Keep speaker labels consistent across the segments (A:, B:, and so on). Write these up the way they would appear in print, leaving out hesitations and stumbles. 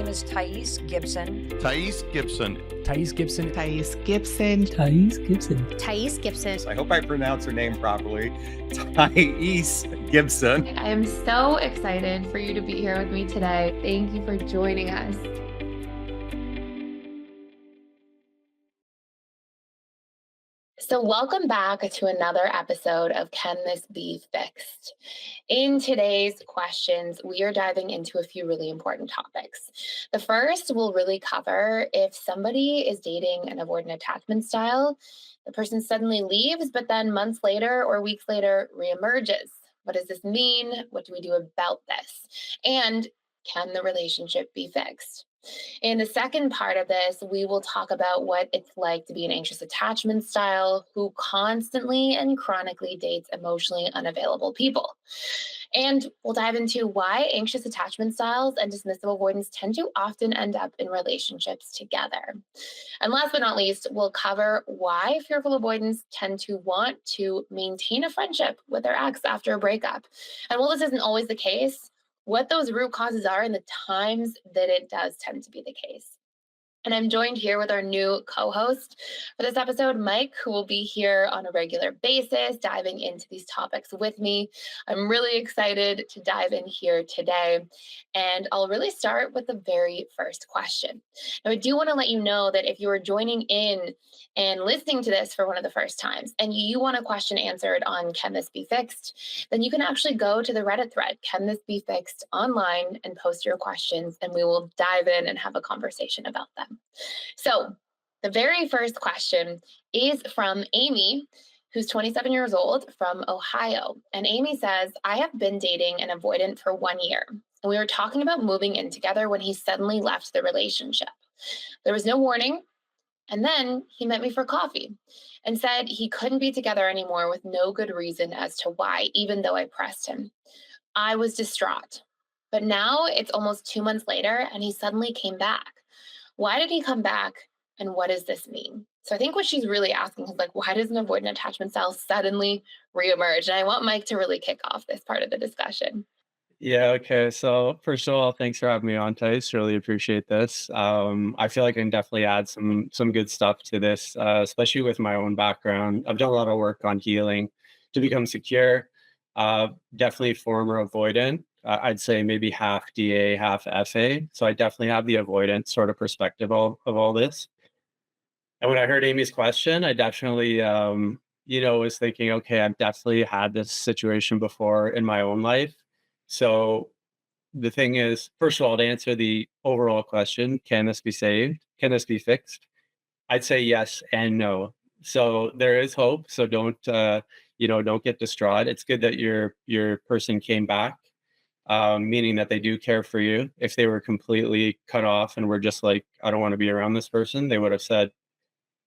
A: name is Thais Gibson.
B: Thais Gibson.
C: Thais Gibson.
D: Thais Gibson.
C: Thais Gibson.
E: Thais Gibson.
F: I hope I pronounce her name properly. Thais Gibson.
G: I am so excited for you to be here with me today. Thank you for joining us. So welcome back to another episode of Can This Be Fixed? In today's questions, we are diving into a few really important topics. The first will really cover if somebody is dating an avoidant attachment style, the person suddenly leaves, but then months later or weeks later reemerges. What does this mean? What do we do about this? And can the relationship be fixed? In the second part of this, we will talk about what it's like to be an anxious attachment style who constantly and chronically dates emotionally unavailable people. And we'll dive into why anxious attachment styles and dismissive avoidance tend to often end up in relationships together. And last but not least, we'll cover why fearful avoidants tend to want to maintain a friendship with their ex after a breakup. And while this isn't always the case, what those root causes are and the times that it does tend to be the case. And I'm joined here with our new co-host for this episode, Mike, who will be here on a regular basis, diving into these topics with me. I'm really excited to dive in here today. And I'll really start with the very first question. Now, I do want to let you know that if you are joining in and listening to this for one of the first times, and you want a question answered on Can This Be Fixed, then you can actually go to the Reddit thread, Can This Be Fixed online, and post your questions, and we will dive in and have a conversation about them. So the very first question is from Amy, who's 27 years old from Ohio. And Amy says, I have been dating an avoidant for 1 year. And we were talking about moving in together when he suddenly left the relationship. There was no warning. And then he met me for coffee and said he couldn't be together anymore with no good reason as to why, even though I pressed him. I was distraught. But now it's almost 2 months later and he suddenly came back. Why did he come back and what does this mean? So I think what she's really asking is like, why does an avoidant attachment style suddenly reemerge? And I want Mike to really kick off this part of the discussion.
H: Yeah, okay. So first of all, thanks for having me on, Thais. Really appreciate this. I feel like I can definitely add some good stuff to this, especially with my own background. I've done a lot of work on healing to become secure. Definitely former avoidant. I'd say maybe half DA, half FA. So I definitely have the avoidant sort of perspective of all this. And when I heard Amy's question, I definitely, was thinking, okay, I've definitely had this situation before in my own life. So the thing is, first of all, to answer the overall question, can this be saved? Can this be fixed? I'd say yes and no. So there is hope. So don't get distraught. It's good that your person came back, meaning that they do care for you. If they were completely cut off and were just like, I don't want to be around this person, they would have said,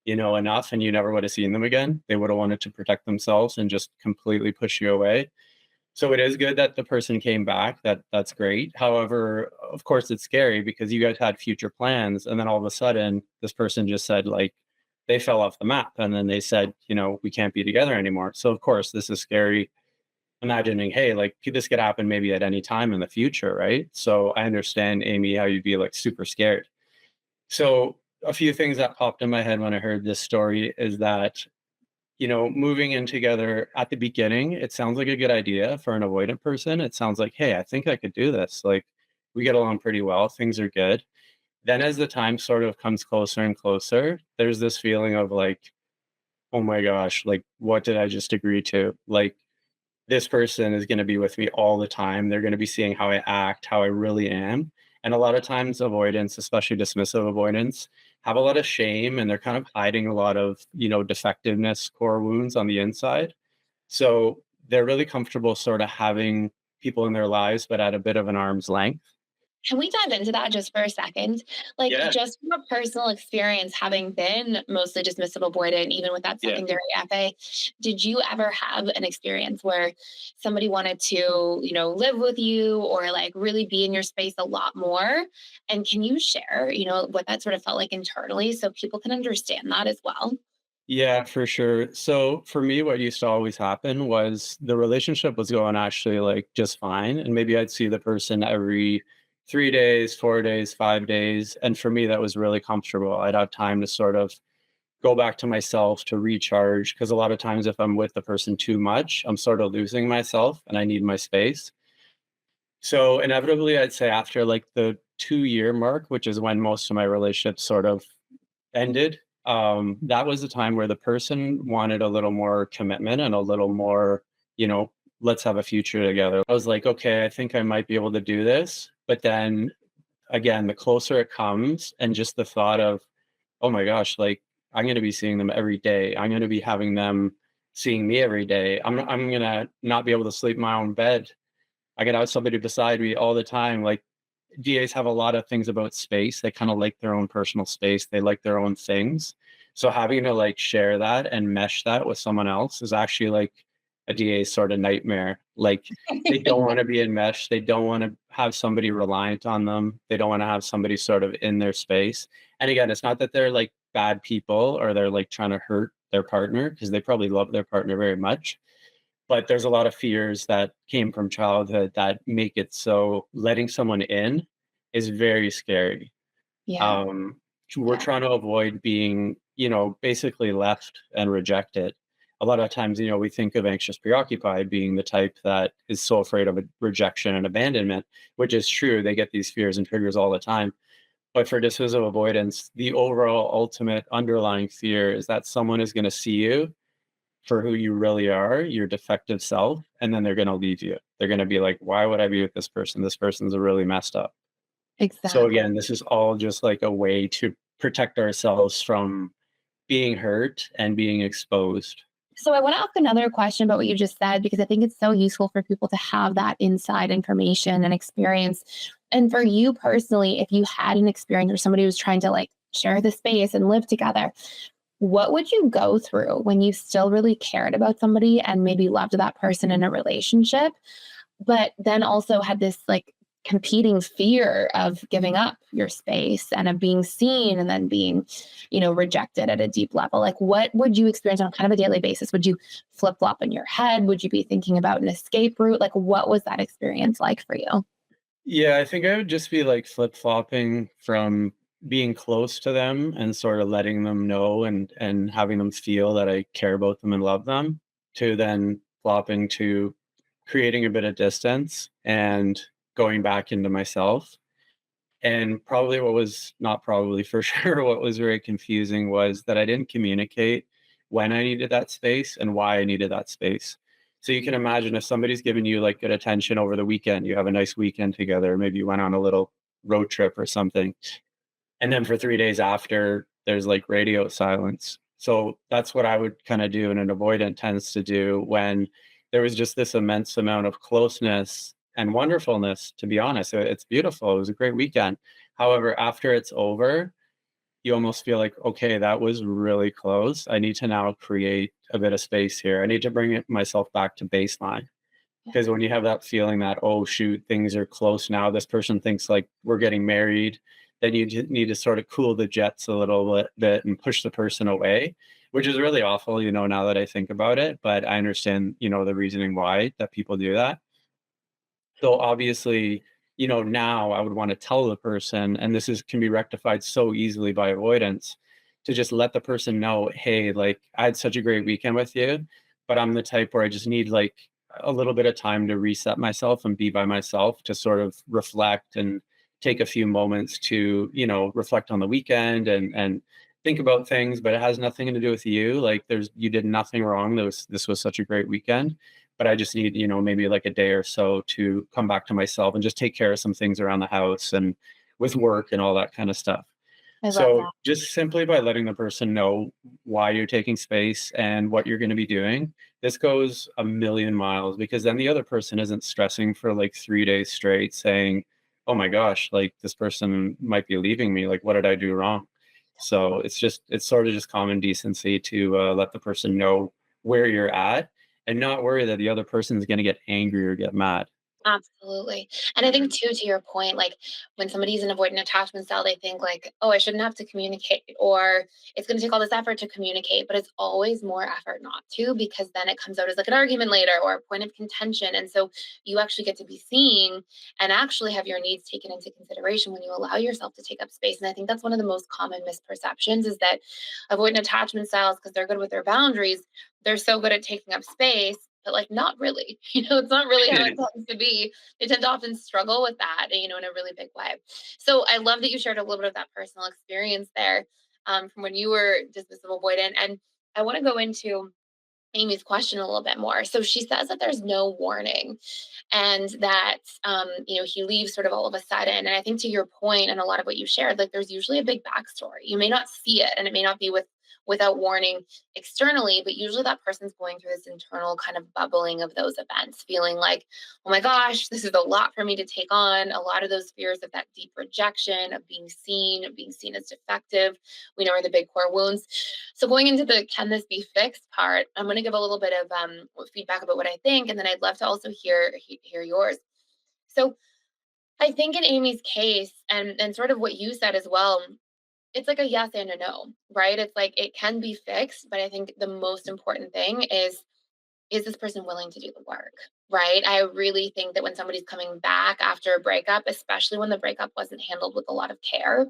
H: enough, and you never would have seen them again. They would have wanted to protect themselves and just completely push you away. So it is good that the person came back. That's great. However, of course, it's scary because you guys had future plans. And then all of a sudden, this person just said, like, they fell off the map. And then they said, we can't be together anymore. So, of course, this is scary. Imagining, hey, like this could happen maybe at any time in the future, right? So I understand, Amy, how you'd be like super scared. So a few things that popped in my head when I heard this story is that moving in together at the beginning, it sounds like a good idea for an avoidant person. It sounds like, hey, I think I could do this. Like, we get along pretty well. Things are good. Then as the time sort of comes closer and closer, there's this feeling of like, oh my gosh, like, what did I just agree to? Like, this person is going to be with me all the time. They're going to be seeing how I act, how I really am. And a lot of times avoidance, especially dismissive avoidance, have a lot of shame and they're kind of hiding a lot of, defectiveness, core wounds on the inside. So they're really comfortable sort of having people in their lives, but at a bit of an arm's length.
G: Can we dive into that just for a second? Like, just from a personal experience, having been mostly dismissive avoidant, even with that secondary FA, did you ever have an experience where somebody wanted to, live with you or like really be in your space a lot more? And can you share, what that sort of felt like internally so people can understand that as well?
H: Yeah, for sure. So for me, what used to always happen was the relationship was going actually like just fine. And maybe I'd see the person every 3 days, 4 days, 5 days. And for me, that was really comfortable. I'd have time to sort of go back to myself to recharge. Because a lot of times, if I'm with the person too much, I'm sort of losing myself and I need my space. So inevitably, I'd say after like the 2 year mark, which is when most of my relationships sort of ended, that was the time where the person wanted a little more commitment and a little more, you know, let's have a future together. I was like, okay, I think I might be able to do this. But then again, the closer it comes, and just the thought of, oh my gosh, like I'm going to be seeing them every day. I'm going to be having them seeing me every day. I'm going to not be able to sleep in my own bed. I could have somebody beside me all the time. Like DAs have a lot of things about space. They kind of like their own personal space. They like their own things. So having to like share that and mesh that with someone else is actually like a DA sort of nightmare. Like they don't want to be in mesh. They don't want to have somebody reliant on them. They don't want to have somebody sort of in their space. And again, it's not that they're like bad people or they're like trying to hurt their partner, because they probably love their partner very much. But there's a lot of fears that came from childhood that make it so letting someone in is very scary.
G: Yeah.
H: Um, we're
G: Yeah.
H: trying to avoid being, basically left and rejected. A lot of times, we think of anxious preoccupied being the type that is so afraid of rejection and abandonment, which is true. They get these fears and triggers all the time. But for dismissive avoidance, the overall ultimate underlying fear is that someone is going to see you for who you really are, your defective self, and then they're going to leave you. They're going to be like, why would I be with this person? This person's a really messed up. So
G: Exactly.
H: again, this is all just like a way to protect ourselves from being hurt and being exposed.
G: So I want to ask another question about what you just said, because I think it's so useful for people to have that inside information and experience. And for you personally, if you had an experience or somebody was trying to like share the space and live together, what would you go through when you still really cared about somebody and maybe loved that person in a relationship, but then also had this like competing fear of giving up your space and of being seen and then being, rejected at a deep level? Like, what would you experience on kind of a daily basis? Would you flip flop in your head? Would you be thinking about an escape route? Like, what was that experience like for you?
H: Yeah, I think I would just be like flip flopping from being close to them and sort of letting them know and having them feel that I care about them and love them, to then flopping to creating a bit of distance and going back into myself. And probably what was not probably for sure, what was very confusing was that I didn't communicate when I needed that space and why I needed that space. So you can imagine if somebody's giving you like good attention over the weekend, you have a nice weekend together, maybe you went on a little road trip or something. And then for 3 days after, there's like radio silence. So that's what I would kind of do, and an avoidant tends to do when there was just this immense amount of closeness and wonderfulness, to be honest. It's beautiful. It was a great weekend. However, after it's over, you almost feel like, okay, that was really close. I need to now create a bit of space here. I need to bring myself back to baseline. Because when you have that feeling that, oh, shoot, things are close now, this person thinks like we're getting married, then you need to sort of cool the jets a little bit and push the person away, which is really awful, now that I think about it. But I understand, the reasoning why that people do that. So obviously, now I would want to tell the person, and this can be rectified so easily by avoidance, to just let the person know, hey, like I had such a great weekend with you, but I'm the type where I just need like a little bit of time to reset myself and be by myself to sort of reflect and take a few moments to, reflect on the weekend and think about things, but it has nothing to do with you. Like you did nothing wrong. This was such a great weekend, but I just need, maybe like a day or so to come back to myself and just take care of some things around the house and with work and all that kind of stuff.
G: I love
H: So
G: that.
H: just simply by letting the person know why you're taking space and what you're going to be doing, this goes a million miles, because then the other person isn't stressing for like 3 days straight saying, oh my gosh, like this person might be leaving me. Like, what did I do wrong? So it's sort of just common decency to let the person know where you're at and not worry that the other person is going to get angry or get mad.
G: Absolutely. And I think too, to your point, like when somebody's an avoidant attachment style, they think like, oh, I shouldn't have to communicate, or it's going to take all this effort to communicate, but it's always more effort not to, because then it comes out as like an argument later or a point of contention. And so you actually get to be seen and actually have your needs taken into consideration when you allow yourself to take up space. And I think that's one of the most common misperceptions is that avoidant attachment styles, because they're good with their boundaries, they're so good at taking up space, but like not really. It's not really how it tends to be. They tend to often struggle with that, in a really big way. So I love that you shared a little bit of that personal experience there, from when you were dismissive avoidant. And I want to go into Amy's question a little bit more. So she says that there's no warning and that, he leaves sort of all of a sudden. And I think to your point and a lot of what you shared, like there's usually a big backstory. You may not see it and it may not be without warning externally, but usually that person's going through this internal kind of bubbling of those events, feeling like, oh my gosh, this is a lot for me to take on. A lot of those fears of that deep rejection, of being seen as defective, we know are the big core wounds. So going into the can this be fixed part, I'm going to give a little bit of feedback about what I think, and then I'd love to also hear yours. So I think in Amy's case, and sort of what you said as well, it's like a yes and a no, right? It's like it can be fixed, but I think the most important thing is this person willing to do the work, right? I really think that when somebody's coming back after a breakup, especially when the breakup wasn't handled with a lot of care,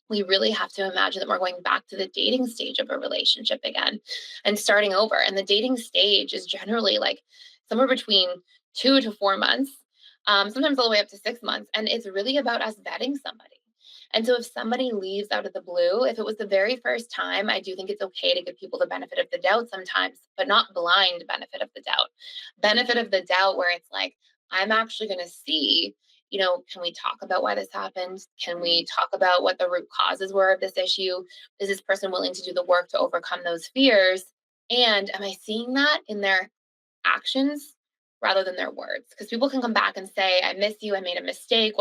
G: we really have to imagine that we're going back to the dating stage of a relationship again and starting over. And the dating stage is generally like somewhere between 2 to 4 months, sometimes all the way up to 6 months. And it's really about us vetting somebody. And so if somebody leaves out of the blue, if it was the very first time, I do think it's okay to give people the benefit of the doubt sometimes, but not blind benefit of the doubt. Benefit of the doubt where it's like, I'm actually going to see, can we talk about why this happened? Can we talk about what the root causes were of this issue? Is this person willing to do the work to overcome those fears? And am I seeing that in their actions rather than their words? Because people can come back and say, I miss you, I made a mistake.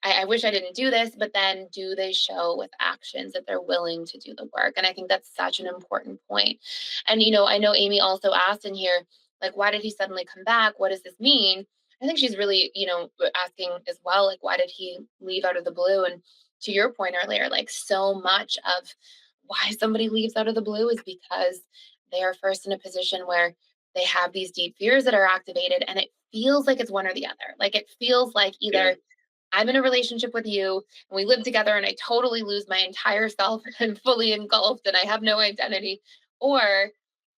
G: I wish I didn't do this, but then do they show with actions that they're willing to do the work? And I think that's such an important point. And, I know Amy also asked in here, like, why did he suddenly come back? What does this mean? I think she's really, asking as well, like, why did he leave out of the blue? And to your point earlier, like, so much of why somebody leaves out of the blue is because they are first in a position where they have these deep fears that are activated, and it feels like it's one or the other. Like, it feels like either I'm in a relationship with you and we live together and I totally lose my entire self and I'm fully engulfed and I have no identity, or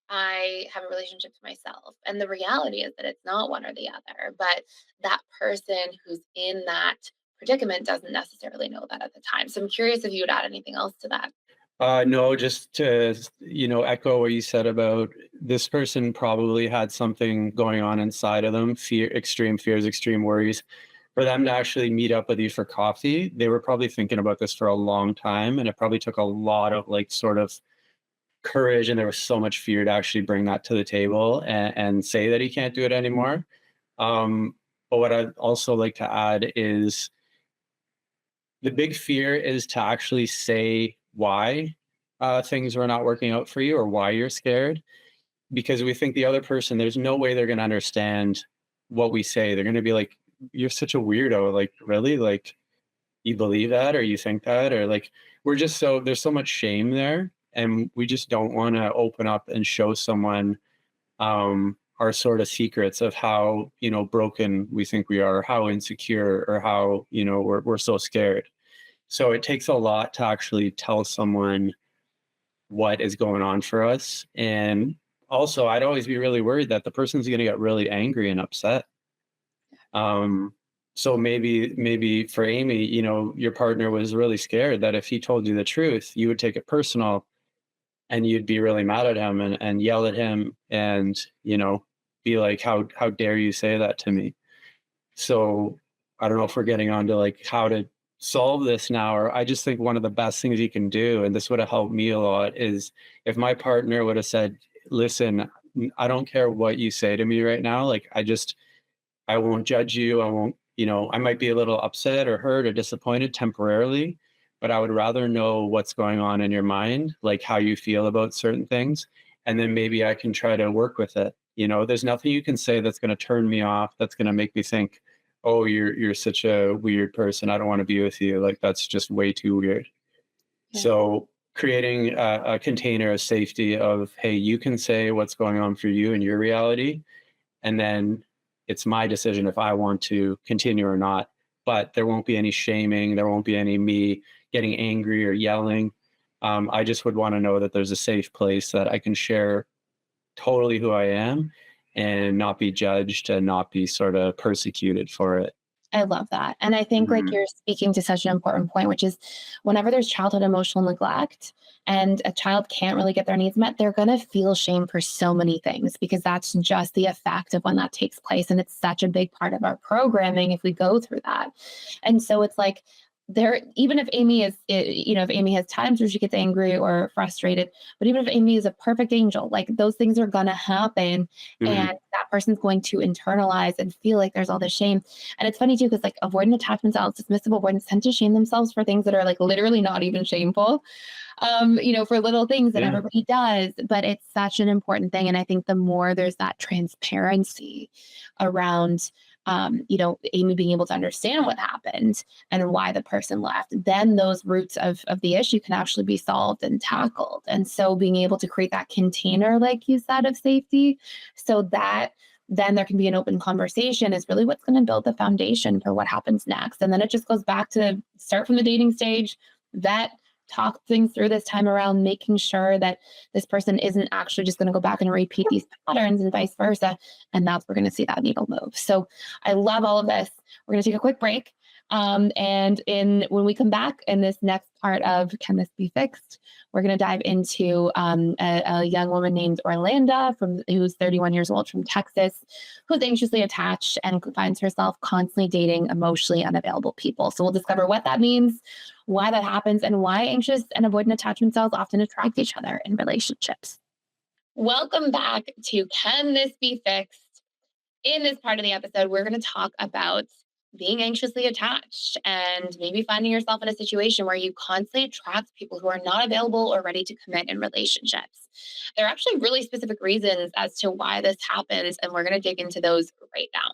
G: I have a relationship to myself. And the reality is that it's not one or the other, but that person who's in that predicament doesn't necessarily know that at the time. So I'm curious if you would add anything else to that.
H: No, just to, echo what you said about this person probably had something going on inside of them, extreme fears, extreme worries. For them to actually meet up with you for coffee, they were probably thinking about this for a long time. And it probably took a lot of sort of courage. And there was so much fear to actually bring that to the table and say that he can't do it anymore. But what I'd also like to add is the big fear is to actually say why things are not working out for you or why you're scared, because we think the other person, there's no way they're going to understand what we say. They're going to be like, you're such a weirdo. Like, really? Like, you believe that, or you think that, or like, there's so much shame there. And we just don't want to open up and show someone our sort of secrets of how, broken we think we are, how insecure, or how, we're so scared. So it takes a lot to actually tell someone what is going on for us. And also, I'd always be really worried that the person's going to get really angry and upset. So maybe for Amy, your partner was really scared that if he told you the truth, you would take it personal and you'd be really mad at him and yell at him and, be like, how dare you say that to me? So I don't know if we're getting on to like how to solve this now, or I just think one of the best things you can do, and this would have helped me a lot, is if my partner would have said, listen, I don't care what you say to me right now. Like, I won't judge you. I won't, I might be a little upset or hurt or disappointed temporarily, but I would rather know what's going on in your mind, like how you feel about certain things. And then maybe I can try to work with it, There's nothing you can say that's going to turn me off, that's going to make me think, oh, you're such a weird person, I don't want to be with you. Like, that's just way too weird.
G: Yeah.
H: So creating a container of safety of, hey, you can say what's going on for you in your reality, and then it's my decision if I want to continue or not. But there won't be any shaming, there won't be any me getting angry or yelling. I just would want to know that there's a safe place that I can share totally who I am and not be judged and not be sort of persecuted for it.
G: I love that. And I think like you're speaking to such an important point, which is whenever there's childhood emotional neglect and a child can't really get their needs met, they're going to feel shame for so many things because that's just the effect of when that takes place. And it's such a big part of our programming if we go through that. And so it's like, there, even if Amy is, if Amy has times where she gets angry or frustrated, but even if Amy is a perfect angel, like those things are going to happen and that person's going to internalize and feel like there's all this shame. And it's funny too, because like avoidant attachment styles, dismissive avoidants tend to shame themselves for things that are like literally not even shameful, for little things that everybody does, but it's such an important thing. And I think the more there's that transparency around Amy being able to understand what happened and why the person left, then those roots of the issue can actually be solved and tackled. And so being able to create that container, like you said, of safety, so that then there can be an open conversation is really what's going to build the foundation for what happens next. And then it just goes back to start from the dating stage, vet, talk things through this time around, making sure that this person isn't actually just going to go back and repeat these patterns and vice versa. And that's where we're going to see that needle move. So I love all of this. We're going to take a quick break. And when we come back in this next part of Can This Be Fixed, we're going to dive into a young woman named Orlando who's 31 years old from Texas, who's anxiously attached and finds herself constantly dating emotionally unavailable people. So we'll discover what that means, why that happens, and why anxious and avoidant attachment styles often attract each other in relationships. Welcome back to Can This Be Fixed? In this part of the episode, we're going to talk about being anxiously attached and maybe finding yourself in a situation where you constantly attract people who are not available or ready to commit in relationships. There are actually really specific reasons as to why this happens, and we're going to dig into those right now.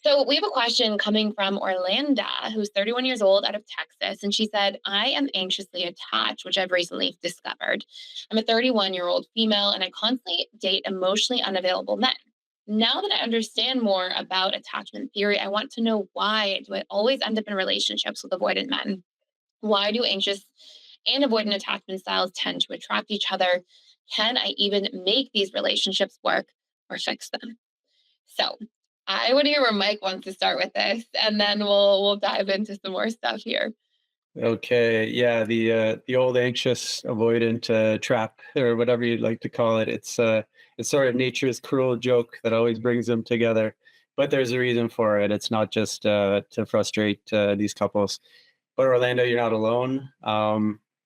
G: So we have a question coming from Orlando, who's 31 years old out of Texas. And she said, I am anxiously attached, which I've recently discovered. I'm a 31-year-old female, and I constantly date emotionally unavailable men. Now that I understand more about attachment theory, I want to know, why do I always end up in relationships with avoidant men? Why do anxious and avoidant attachment styles tend to attract each other? Can I even make these relationships work or fix them? So I want to hear where Mike wants to start with this, and then we'll dive into some more stuff here.
H: Okay, yeah, the old anxious avoidant trap, or whatever you'd like to call it. It's sort of nature's cruel joke that always brings them together. But there's a reason for it. It's not just to frustrate these couples. But Orlando, you're not alone.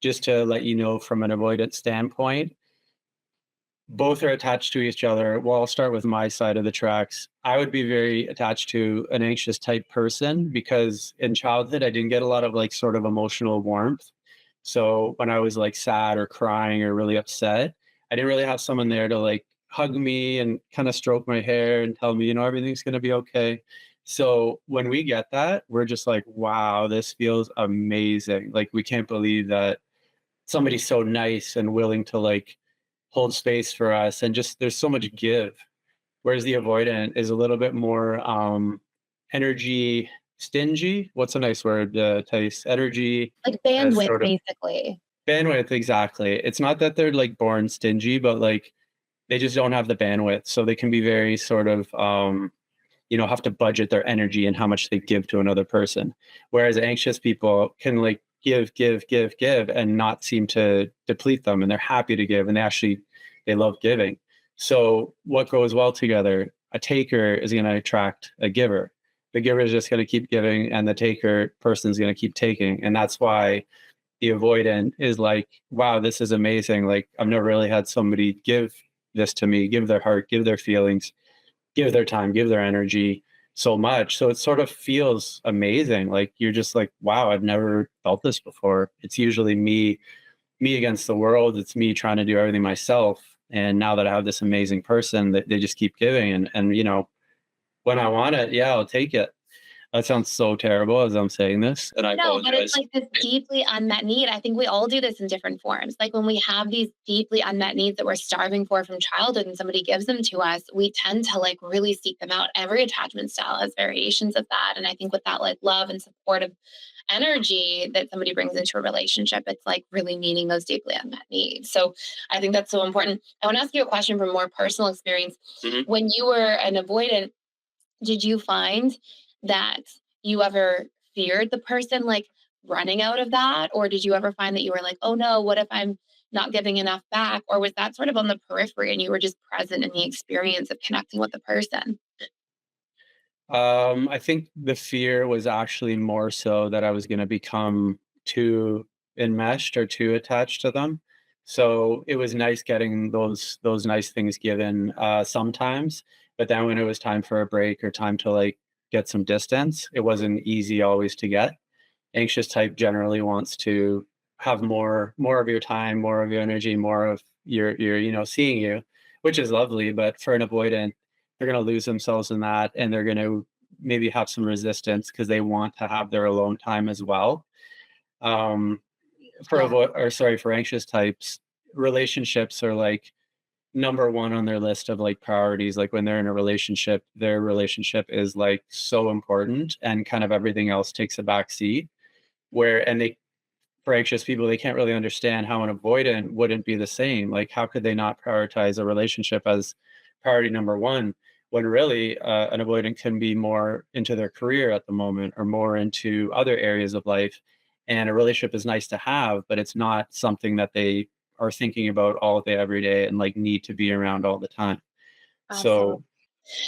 H: Just to let you know, from an avoidant standpoint, both are attached to each other. Well, I'll start with my side of the tracks. I would be very attached to an anxious type person because in childhood, I didn't get a lot of like sort of emotional warmth. So when I was like sad or crying or really upset, I didn't really have someone there to like hug me and kind of stroke my hair and tell me, everything's going to be okay. So when we get that, we're just like, wow, this feels amazing. Like, we can't believe that somebody's so nice and willing to like hold space for us, and just there's so much give. Whereas the avoidant is a little bit more energy stingy. What's a nice word, Thais? Energy,
G: like bandwidth, basically.
H: Bandwidth, exactly. It's not that they're like born stingy, but like they just don't have the bandwidth, so they can be very sort of have to budget their energy and how much they give to another person. Whereas anxious people can like give, and not seem to deplete them. And they're happy to give, and they love giving. So what goes well together? A taker is going to attract a giver. The giver is just going to keep giving, and the taker person is going to keep taking. And that's why the avoidant is like, wow, this is amazing. Like, I've never really had somebody give this to me, give their heart, give their feelings, give their time, give their energy so much. So it sort of feels amazing. Like, you're just like, wow, I've never felt this before. It's usually me against the world. It's me trying to do everything myself. And now that I have this amazing person, that they just keep giving, and when I want it, yeah, I'll take it. That sounds so terrible as I'm saying this, and I
G: No, but it's
H: apologize.
G: like this deeply unmet need. I think we all do this in different forms. Like when we have these deeply unmet needs that we're starving for from childhood and somebody gives them to us, we tend to like really seek them out. Every attachment style has variations of that. And I think with that like love and supportive energy that somebody brings into a relationship, it's like really meeting those deeply unmet needs. So I think that's so important. I want to ask you a question from more personal experience.
H: Mhm.
G: When you were an avoidant, did you find that you ever feared the person like running out of that? Or did you ever find that you were like, oh no, what if I'm not giving enough back? Or was that sort of on the periphery and you were just present in the experience of connecting with the person?
H: I think the fear was actually more so that I was going to become too enmeshed or too attached to them. So it was nice getting those nice things given sometimes, but then when it was time for a break or time to like get some distance, it wasn't easy always to get. Anxious type generally wants to have more of your time, more of your energy, more of your seeing you, which is lovely. But for an avoidant, they're going to lose themselves in that, and they're going to maybe have some resistance because they want to have their alone time as well. Um,
G: Yeah,
H: for anxious types, relationships are like number one on their list of like priorities. Like when they're in a relationship, their relationship is like so important, and kind of everything else takes a back seat. And they, for anxious people, they can't really understand how an avoidant wouldn't be the same. Like, how could they not prioritize a relationship as priority number one when really an avoidant can be more into their career at the moment or more into other areas of life? And a relationship is nice to have, but it's not something that they are thinking about all day, every day, and like need to be around all the time.
G: absolutely.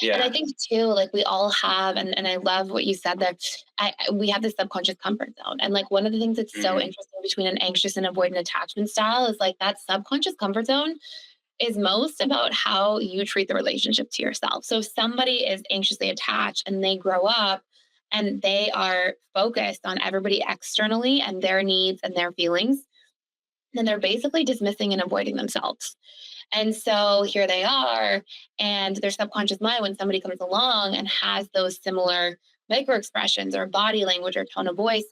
H: So,
G: And I
H: yeah.
G: think too, like we all have, and I love what you said there. We have this subconscious comfort zone, and like one of the things that's so
H: Mhm.
G: interesting between an anxious and avoidant attachment style is like that subconscious comfort zone is most about how you treat the relationship to yourself. So if somebody is anxiously attached and they grow up and they are focused on everybody externally and their needs and their feelings, then they're basically dismissing and avoiding themselves. And so here they are, and their subconscious mind, when somebody comes along and has those similar micro expressions or body language or tone of voice,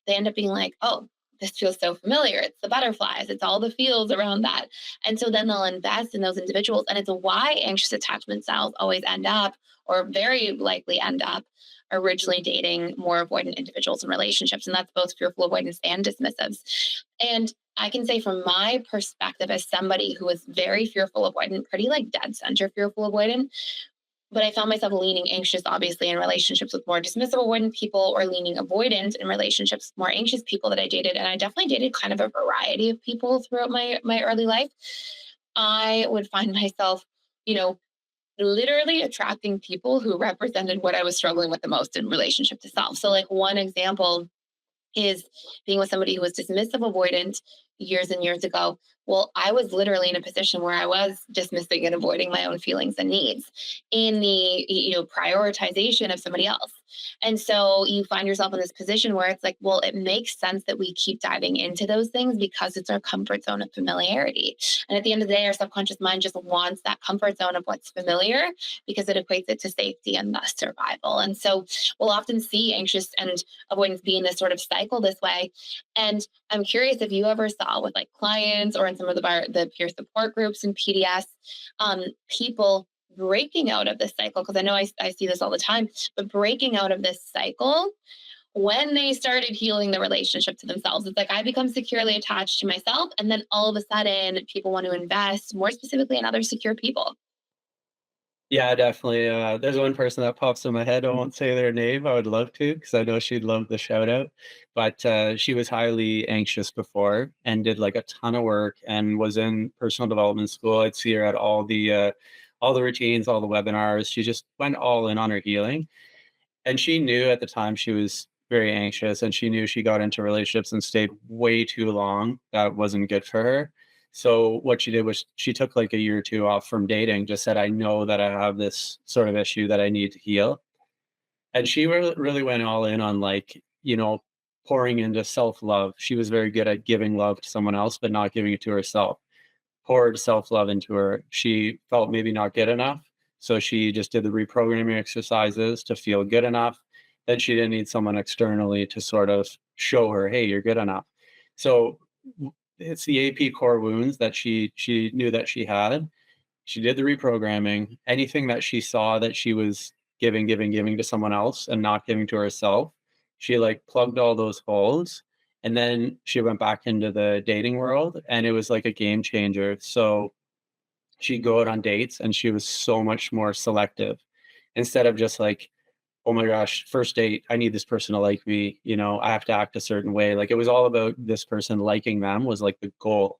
G: they end up being like, oh, this feels so familiar. It's the butterflies, it's all the feels around that. And so then they'll invest in those individuals. And it's why anxious attachment styles always end up, or very likely end up, originally dating more avoidant individuals in relationships. And that's both fearful avoidance and dismissives. And I can say from my perspective as somebody who was very fearful avoidant, pretty like dead center fearful avoidant, but I found myself leaning anxious, obviously, in relationships with more dismissive avoidant people or leaning avoidant in relationships with more anxious people that I dated. And I definitely dated kind of a variety of people throughout my early life. I would find myself, you know, literally attracting people who represented what I was struggling with the most in relationship to self. So, like, one example is being with somebody who was dismissive avoidant years and years ago. Well, I was literally in a position where I was dismissing and avoiding my own feelings and needs in the prioritization of somebody else. And so you find yourself in this position where it's like, well, it makes sense that we keep diving into those things because it's our comfort zone of familiarity. And at the end of the day, our subconscious mind just wants that comfort zone of what's familiar because it equates it to safety and thus survival. And so we'll often see anxious and avoidance be in this sort of cycle this way. And I'm curious if you ever saw with like clients or in some of the peer support groups and PDS, people breaking out of this cycle, because I know I see this all the time, but breaking out of this cycle when they started healing the relationship to themselves. It's like I become securely attached to myself, and then all of a sudden, people want to invest more specifically in other secure people.
H: Yeah, definitely. There's one person that pops in my head. I won't say their name. I would love to because I know she'd love the shout out. But she was highly anxious before and did like a ton of work and was in personal development school. I'd see her at all the routines, all the webinars. She just went all in on her healing. And she knew at the time she was very anxious, and she knew she got into relationships and stayed way too long. That wasn't good for her. So what she did was she took like a year or two off from dating, just said, I know that I have this sort of issue that I need to heal. And she really went all in on like, pouring into self love. She was very good at giving love to someone else, but not giving it to herself. poured self-love into her. She felt maybe not good enough, so she just did the reprogramming exercises to feel good enough. Then she didn't need someone externally to sort of show her, "Hey, you're good enough." So it's the AP core wounds that she knew that she had. She did the reprogramming. Anything that she saw that she was giving to someone else and not giving to herself, she like plugged all those holes. And then she went back into the dating world and it was like a game changer. So she'd go out on dates and she was so much more selective instead of just like, oh my gosh, first date, I need this person to like me. I have to act a certain way. Like it was all about this person liking them was like the goal.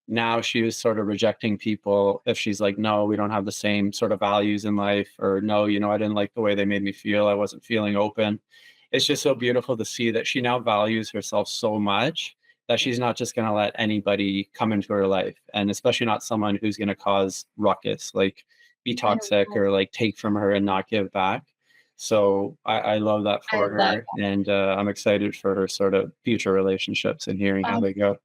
H: Now she was sort of rejecting people if she's like, no, we don't have the same sort of values in life, or no, I didn't like the way they made me feel. I wasn't feeling open. It's just so beautiful to see that she now values herself so much that she's not just going to let anybody come into her life. And especially not someone who's going to cause ruckus, like be
G: I
H: toxic
G: love
H: or like take from her and not give back. So I love that
G: I
H: for
G: love
H: her. And I'm excited for her sort of future relationships and hearing how
G: that.
H: they go.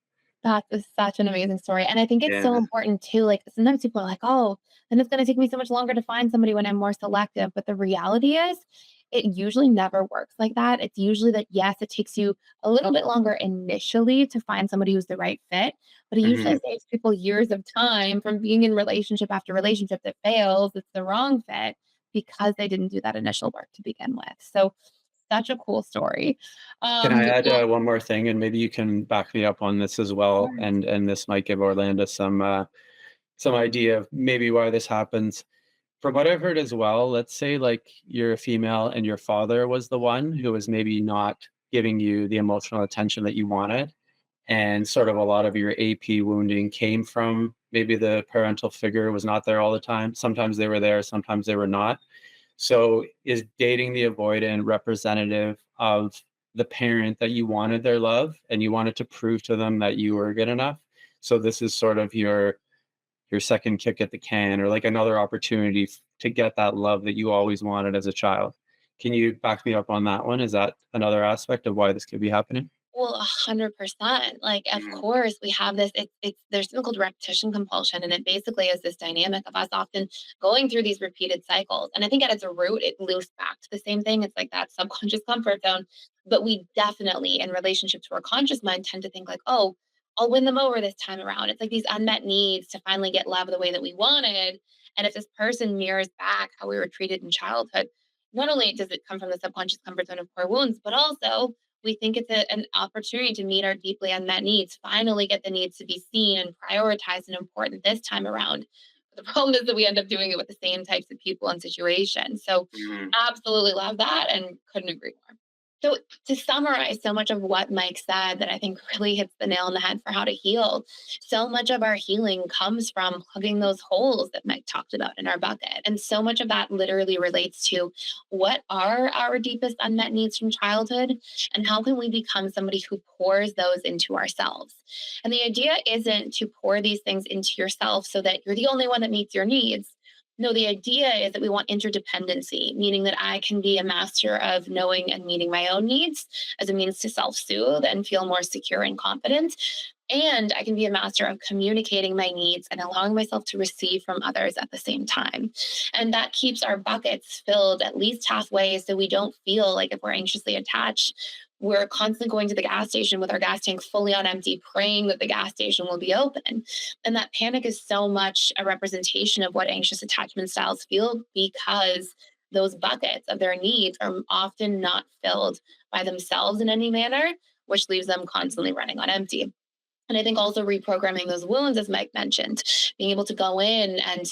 G: That is such an amazing story, and I think it's so
H: Yeah.
G: important too, like, sometimes people are like, "Oh, then it's gonna take me so much longer to find somebody when I'm more selective," but the reality is, it usually never works like that. It's usually that, yes, it takes you a little bit longer initially to find somebody who's the right fit, but it usually
H: Mhm.
G: saves people years of time from being in relationship after relationship that fails, it's the wrong fit, because they didn't do that initial work to begin with. So, such a cool story.
H: Can I add
G: Well,
H: one more thing, and maybe you can back me up on this as
G: of
H: well,
G: course.
H: and this might give Orlando some idea of maybe why this happens. From what I've heard as well, let's say like you're a female and your father was the one who was maybe not giving you the emotional attention that you wanted, and sort of a lot of your AP wounding came from maybe the parental figure was not there all the time. Sometimes they were there, sometimes they were not. So is dating the avoidant representative of the parent that you wanted their love and you wanted to prove to them that you were good enough? So this is sort of your second kick at the can, or like another opportunity to get that love that you always wanted as a child. Can you back me up on that one? Is that another aspect of why this could be happening?
G: Well, 100%. Like, of
H: Mm,
G: course, we have this. It's there's something called repetition compulsion, and it basically is this dynamic of us often going through these repeated cycles. And I think at its root, it loops back to the same thing. It's like that subconscious comfort zone. But we definitely, in relationship to our conscious mind, tend to think like, "Oh, I'll win them over this time around." It's like these unmet needs to finally get love the way that we wanted. And if this person mirrors back how we were treated in childhood, not only does it come from the subconscious comfort zone of core wounds, but also we think it's an opportunity to meet our deeply unmet needs, finally get the needs to be seen and prioritized and important this time around. But the problem is that we end up doing it with the same types of people and situations. So,
H: mhm.
G: absolutely love that and couldn't agree more. So, to summarize so much of what Mike said, that I think really hits the nail on the head for how to heal, so much of our healing comes from plugging those holes that Mike talked about in our bucket. And so much of that literally relates to what are our deepest unmet needs from childhood and how can we become somebody who pours those into ourselves. And the idea isn't to pour these things into yourself so that you're the only one that meets your needs. No, the idea is that we want interdependency, meaning that I can be a master of knowing and meeting my own needs as a means to self soothe and feel more secure and confident. And I can be a master of communicating my needs and allowing myself to receive from others at the same time. And that keeps our buckets filled at least halfway so we don't feel like if we're anxiously attached, we're constantly going to the gas station with our gas tank fully on empty, praying that the gas station will be open. And that panic is so much a representation of what anxious attachment styles feel because those buckets of their needs are often not filled by themselves in any manner, which leaves them constantly running on empty. And I think also reprogramming those wounds, as Mike mentioned, being able to go in and,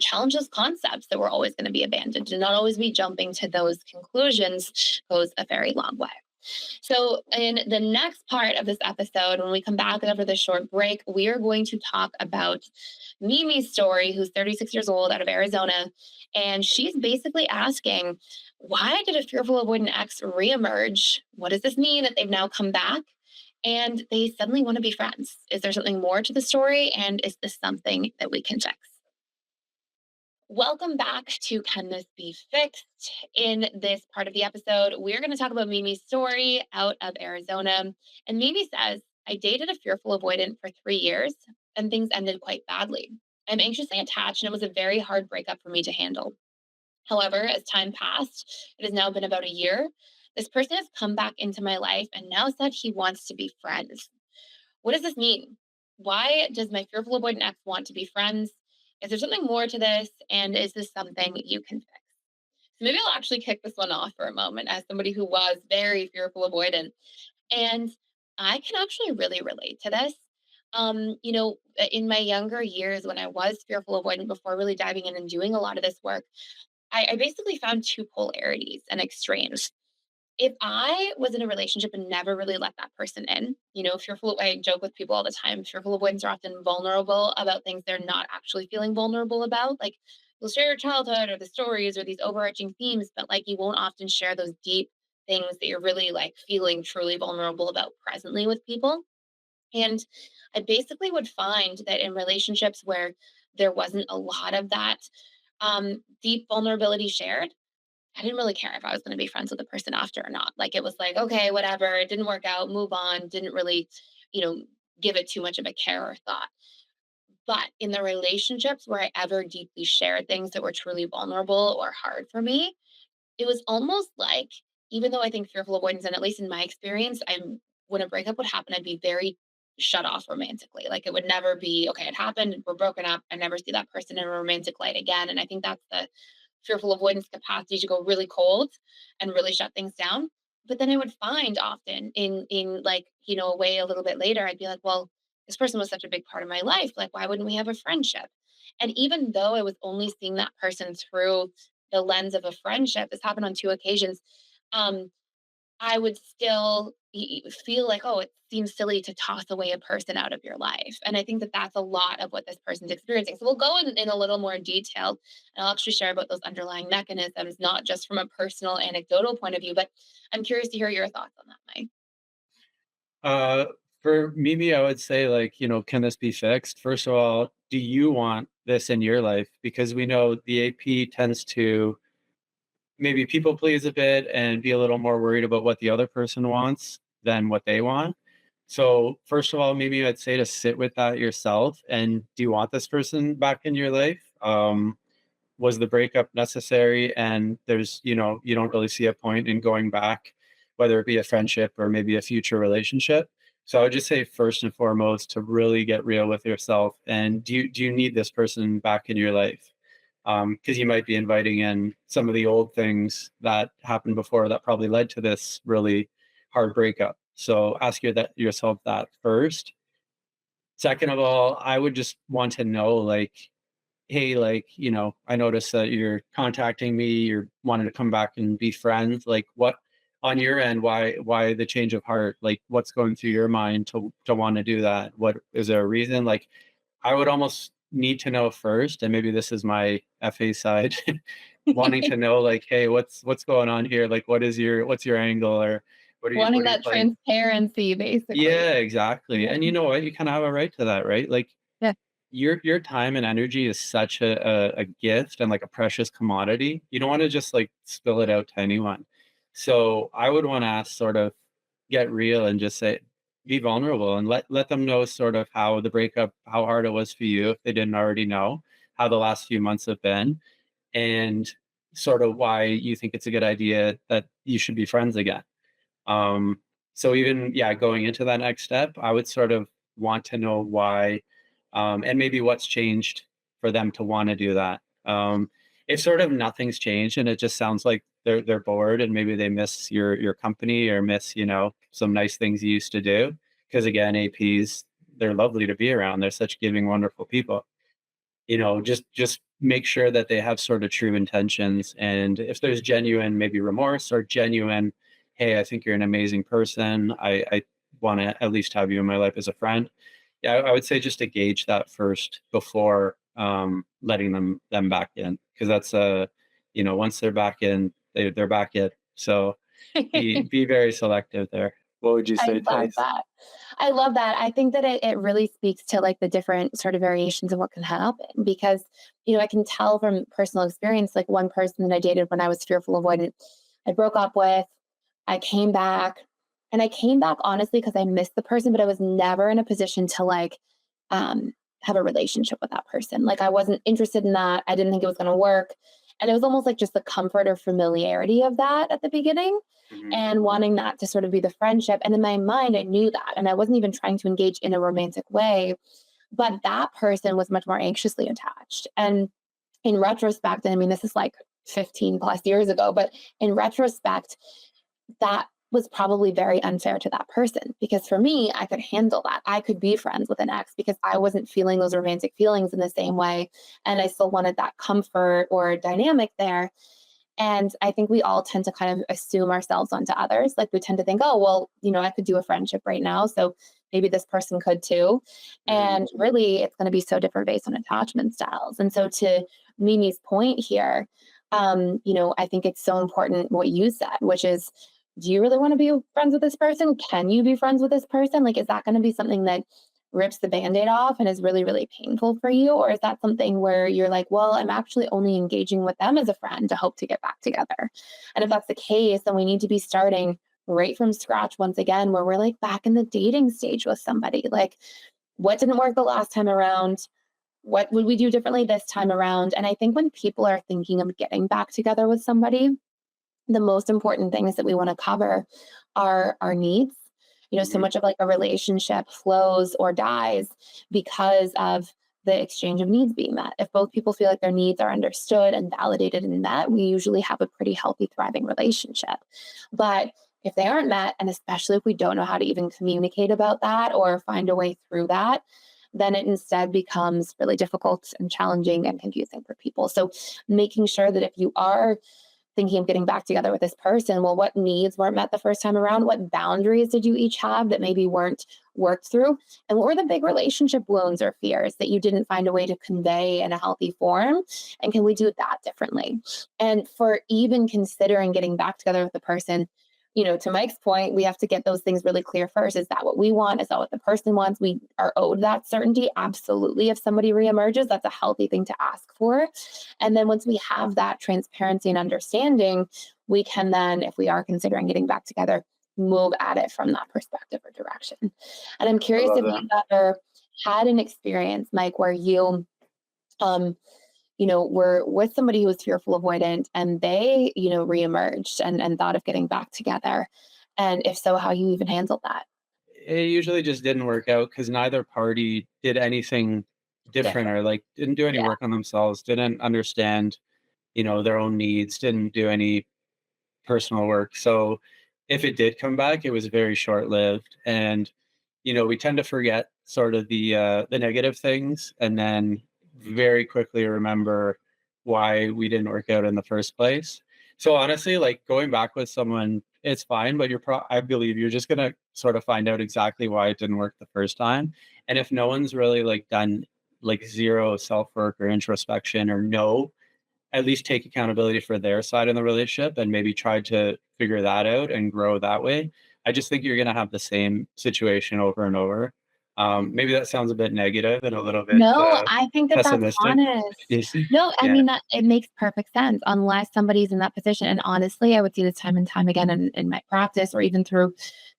G: challenge those concepts that were always going to be abandoned and not always be jumping to those conclusions goes a very long way. So, in the next part of this episode, when we come back after this short break, we are going to talk about Mimi's story, who's 36 years old out of Arizona. And she's basically asking, why did a fearful avoidant ex reemerge? What does this mean that they've now come back? And they suddenly want to be friends. Is there something more to the story? And is this something that we can fix? Welcome back to Can This Be Fixed? In this part of the episode, we're going to talk about Mimi's story out of Arizona. And Mimi says, I dated a fearful avoidant for 3 years. and things ended quite badly. I'm anxiously attached, and it was a very hard breakup for me to handle. However, as time passed, it has now been about a year. This person has come back into my life and now said he wants to be friends. What does this mean? Why does my fearful avoidant ex want to be friends? Is there something more to this? And is this something you can fix? So maybe I'll actually kick this one off for a moment as somebody who was very fearful avoidant. And I can actually really relate to this. In my younger years, when I was fearful avoidant before really diving in and doing a lot of this work, I basically found two polarities and extremes. If I was in a relationship and never really let that person in, I joke with people all the time, fearful avoidants are often vulnerable about things they're not actually feeling vulnerable about. Like you'll share your childhood or the stories or these overarching themes, but like you won't often share those deep things that you're really like feeling truly vulnerable about presently with people. And I basically would find that in relationships where there wasn't a lot of that deep vulnerability shared, I didn't really care if I was going to be friends with the person after or not. Like it was like, okay, whatever, it didn't work out, move on, didn't really, you know, give it too much of a care or thought. But in the relationships where I ever deeply shared things that were truly vulnerable or hard for me, it was almost like, even though I think fearful avoidance, and at least in my experience, when a breakup would happen, I'd be very shut off romantically. Like it would never be, okay, it happened, we're broken up, I never see that person in a romantic light again. And I think that's the fearful avoidance capacity to go really cold and really shut things down. But then I would find often in like, a way a little bit later, I'd be like, well, this person was such a big part of my life. Like, why wouldn't we have a friendship? And even though I was only seeing that person through the lens of a friendship, this happened on two occasions. Um, I would still feel like, oh, it seems silly to toss away a person out of your life. And I think that that's a lot of what this person's experiencing. So we'll go in a little more detail, and I'll actually share about those underlying mechanisms, not just from a personal anecdotal point of view, but I'm curious to hear your thoughts on that, Mike.
H: Uh, for Mimi, I would say, like, can this be fixed? First of all, do you want this in your life? Because we know the AP tends to maybe people please a bit and be a little more worried about what the other person wants than what they want. So, first of all, maybe I'd say to sit with that yourself. And do you want this person back in your life? Was the breakup necessary? And you don't really see a point in going back, whether it be a friendship or maybe a future relationship. So I would just say first and foremost to really get real with yourself. And do you need this person back in your life? Because you might be inviting in some of the old things that happened before that probably led to this really hard breakup. So ask yourself that first. Second of all, I would just want to know, like, hey, like, I noticed that you're contacting me, you're wanting to come back and be friends. Like, what on your end, why the change of heart? Like, what's going through your mind to want to do that? What is there a reason? Like, I would almost need to know first, and maybe this is my FA side, wanting to know, like, hey, what's going on here? Like, what's your angle, or
G: Wanting
H: what are you
G: that
H: playing?
G: transparency, basically.
H: Yeah, exactly.
G: Yeah.
H: And you know what? You kind of have a right to that, right? Like,
G: Yeah.
H: your time and energy is such a gift and like a precious commodity. You don't want to just like spill it out to anyone. So I would want to sort of get real and just say, be vulnerable and let them know sort of how the breakup, how hard it was for you if they didn't already know, how the last few months have been, and sort of why you think it's a good idea that you should be friends again. Um, so even, yeah, going into that next step, I would sort of want to know why, and maybe what's changed for them to want to do that. If sort of nothing's changed and it just sounds like they're bored and maybe they miss your company or miss, some nice things you used to do. Because again, APs, they're lovely to be around. They're such giving, wonderful people. Just make sure that they have sort of true intentions. And if there's genuine, maybe remorse or genuine, hey, I think you're an amazing person. I want to at least have you in my life as a friend. Yeah, I would say just to gauge that first before letting them back in, because that's once they're back in, they're back in. So be very selective there. What would you
G: I
H: say,
G: love
H: Thais?
G: that. I love that. I think that it really speaks to like the different sort of variations of what can happen because, I can tell from personal experience, like one person that I dated when I was fearful avoidant, I broke up with, I came back, and I came back honestly because I missed the person, but I was never in a position to like have a relationship with that person. Like I wasn't interested in that. I didn't think it was going to work. And it was almost like just the comfort or familiarity of that at the beginning and wanting that to sort of be the friendship. And in my mind, I knew that. And I wasn't even trying to engage in a romantic way. But that person was much more anxiously attached. And in retrospect, and I mean, this is like 15 plus years ago, but in retrospect, that was probably very unfair to that person because for me, I could handle that. I could be friends with an ex because I wasn't feeling those romantic feelings in the same way. And I still wanted that comfort or dynamic there. And I think we all tend to kind of assume ourselves onto others. Like we tend to think, oh, well, I could do a friendship right now. So maybe this person could too. And really, it's going to be so different based on attachment styles. And so to Mimi's point here, I think it's so important what you said, which is, do you really want to be friends with this person? Can you be friends with this person? Like, is that going to be something that rips the Band-Aid off and is really, really painful for you? Or is that something where you're like, well, I'm actually only engaging with them as a friend to hope to get back together? And if that's the case, then we need to be starting right from scratch once again, where we're like back in the dating stage with somebody. Like, what didn't work the last time around? What would we do differently this time around? And I think when people are thinking of getting back together with somebody, the most important things that we want to cover are our needs. So much of like a relationship flows or dies because of the exchange of needs being met. If both people feel like their needs are understood and validated and met, we usually have a pretty healthy, thriving relationship. But if they aren't met, and especially if we don't know how to even communicate about that or find a way through that, then it instead becomes really difficult and challenging and confusing for people. So making sure that if you are thinking of getting back together with this person, well, what needs weren't met the first time around? What boundaries did you each have that maybe weren't worked through? And what were the big relationship wounds or fears that you didn't find a way to convey in a healthy form? And can we do that differently? And for even considering getting back together with the person, to Mike's point, we have to get those things really clear first. Is that what we want? Is that what the person wants? We are owed that certainty. Absolutely. If somebody reemerges, that's a healthy thing to ask for. And then once we have that transparency and understanding, we can then, if we are considering getting back together, move at it from that perspective or direction. And I'm curious if you've ever had an experience, Mike, where you were with somebody who was fearful avoidant and they, reemerged and thought of getting back together. And if so, how you even handled that?
H: It usually just didn't work out because neither party did anything different or like didn't do any work on themselves, didn't understand, their own needs, didn't do any personal work. So if it did come back, it was very short-lived. And, we tend to forget sort of the negative things and then very quickly remember why we didn't work out in the first place. So honestly, like going back with someone, it's fine, but I believe you're just gonna sort of find out exactly why it didn't work the first time. And if no one's really like done like zero self-work or introspection or at least take accountability for their side in the relationship and maybe try to figure that out and grow that way, I just think you're going to have the same situation over and over. Maybe that sounds a bit negative and a little bit
G: No, I think that's
H: pessimistic.
G: honest. No, I mean, it makes perfect sense unless somebody's in that position. And honestly, I would see this time and time again in my practice or even through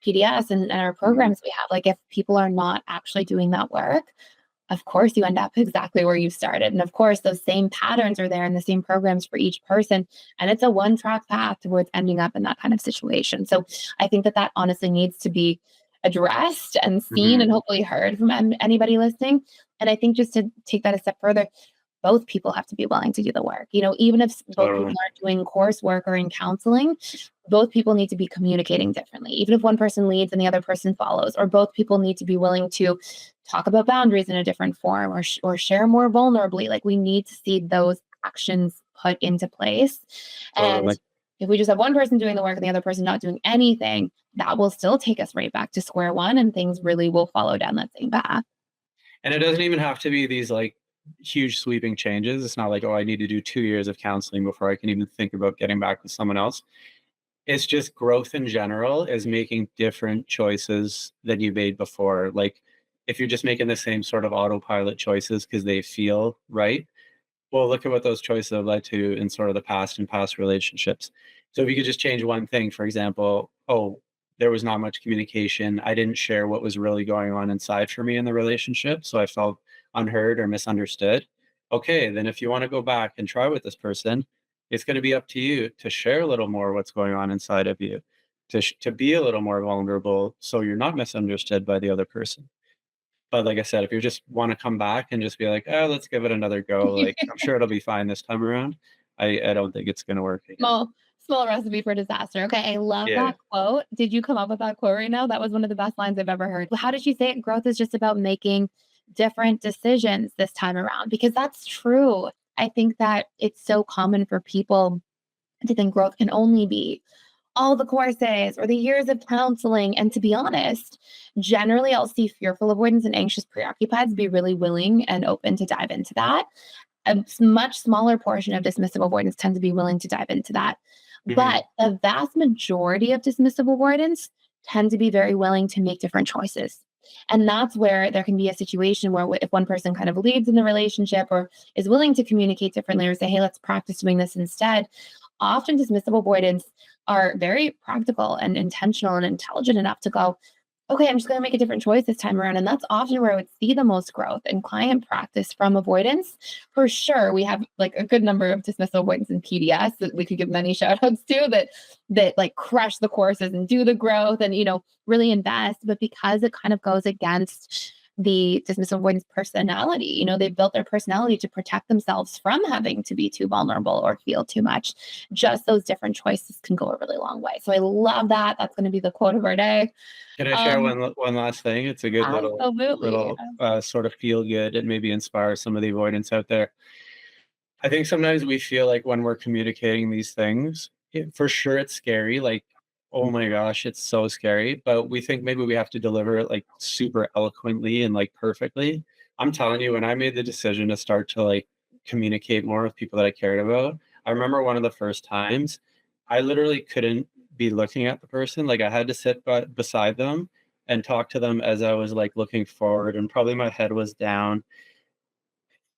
G: PDS and our programs we have. Like if people are not actually doing that work, of course you end up exactly where you started. And of course, those same patterns are there in the same programs for each person. And it's a one-track path towards ending up in that kind of situation. So I think that honestly needs to be addressed and seen and hopefully heard from anybody listening. And I think just to take that a step further, both people have to be willing to do the work. Even if both people aren't doing coursework or in counseling, both people need to be communicating differently. Even if one person leads and the other person follows, or both people need to be willing to talk about boundaries in a different form or share more vulnerably. Like we need to see those actions put into place. And if we just have one person doing the work and the other person not doing anything, that will still take us right back to square one and things really will follow down that same path.
H: And it doesn't even have to be these like huge sweeping changes. It's not like, I need to do 2 years of counseling before I can even think about getting back with someone else. It's just growth in general is making different choices than you made before. Like if you're just making the same sort of autopilot choices because they feel right, well, look at what those choices have led to in sort of the past and past relationships. So if you could just change one thing, for example, there was not much communication. I didn't share what was really going on inside for me in the relationship. So I felt unheard or misunderstood. Okay, then if you want to go back and try with this person, it's going to be up to you to share a little more what's going on inside of you, to be a little more vulnerable so you're not misunderstood by the other person. But like I said, if you just want to come back and just be like, oh, let's give it another go, like I'm sure it'll be fine this time around. I don't think it's going to work again.
G: Small recipe for disaster. Okay, I love
H: Yeah.
G: that quote. Did you come up with that quote right now? That was one of the best lines I've ever heard. How did you say it? Growth is just about making different decisions this time around, because that's true. I think that it's so common for people to think growth can only be all the courses or the years of counseling. And to be honest, generally I'll see fearful avoidants and anxious preoccupieds be really willing and open to dive into that. A much smaller portion of dismissive avoidants tend to be willing to dive into that.
H: Mhm.
G: But the vast majority of dismissive avoidants tend to be very willing to make different choices. And that's where there can be a situation where if one person kind of leads in the relationship or is willing to communicate differently or say, hey, let's practice doing this instead, often dismissive avoidants are very practical and intentional and intelligent enough to go, okay, I'm just going to make a different choice this time around. And that's often where I would see the most growth in client practice from avoidance. For sure, we have like a good number of dismissive avoidants in PDS that we could give many shout outs to that like crush the courses and do the growth and, really invest. But because it kind of goes against the dismissive avoidance personality, they've built their personality to protect themselves from having to be too vulnerable or feel too much. Just those different choices can go a really long way. So I love that. That's going to be the quote of our day.
H: Can I share one last thing? It's a good little sort of feel good and maybe inspire some of the avoidance out there. I think sometimes we feel like when we're communicating these things, for sure it's scary. Like, oh my gosh, it's so scary. But we think maybe we have to deliver it like super eloquently and like perfectly. I'm telling you, when I made the decision to start to like communicate more with people that I cared about, I remember one of the first times I literally couldn't be looking at the person. Like I had to sit beside them and talk to them as I was like looking forward, and probably my head was down.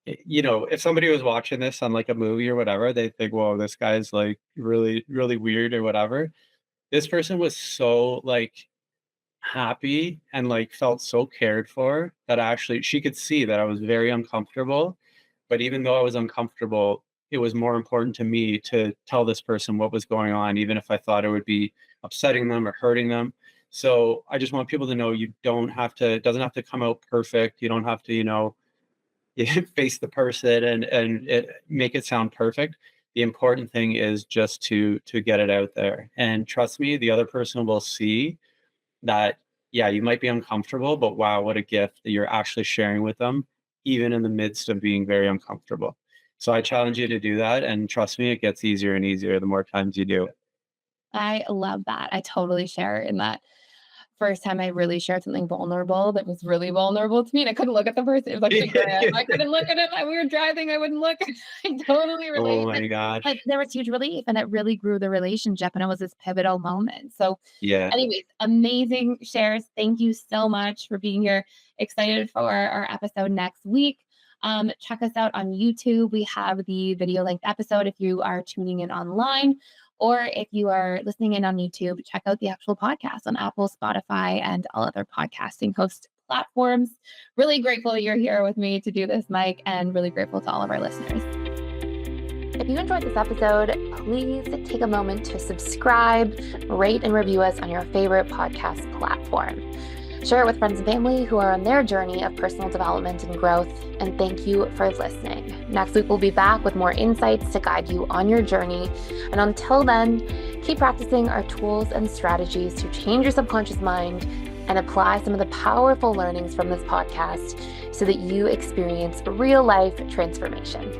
H: If somebody was watching this on like a movie or whatever, they think, whoa, this guy's like really, really weird or whatever. This person was so like happy and like felt so cared for that she could see that I was very uncomfortable. But even though I was uncomfortable, it was more important to me to tell this person what was going on, even if I thought it would be upsetting them or hurting them. So I just want people to know it doesn't have to come out perfect. You don't have to, face the person and make it sound perfect. The important thing is just to get it out there. And trust me, the other person will see that, yeah, you might be uncomfortable, but wow, what a gift that you're actually sharing with them, even in the midst of being very uncomfortable. So I challenge you to do that. And trust me, it gets easier and easier the more times you do it.
G: I love that. I totally share in that. First time I really shared something vulnerable that was really vulnerable to me, and I couldn't look at the person. It was like I couldn't look at it. We were driving. I wouldn't look. I totally relate.
H: Oh my gosh.
G: But there was huge relief, and it really grew the relationship, and it was this pivotal moment. So
H: Yeah.
G: anyways, amazing shares. Thank you so much for being here. Excited for our episode next week. Check us out on YouTube. We have the video length episode if you are tuning in online. Or if you are listening in on YouTube, check out the actual podcast on Apple, Spotify, and all other podcasting host platforms. Really grateful that you're here with me to do this, Mike, and really grateful to all of our listeners. If you enjoyed this episode, please take a moment to subscribe, rate, and review us on your favorite podcast platform. Share it with friends and family who are on their journey of personal development and growth, and thank you for listening. Next week, we'll be back with more insights to guide you on your journey. And until then, keep practicing our tools and strategies to change your subconscious mind and apply some of the powerful learnings from this podcast so that you experience real life transformation.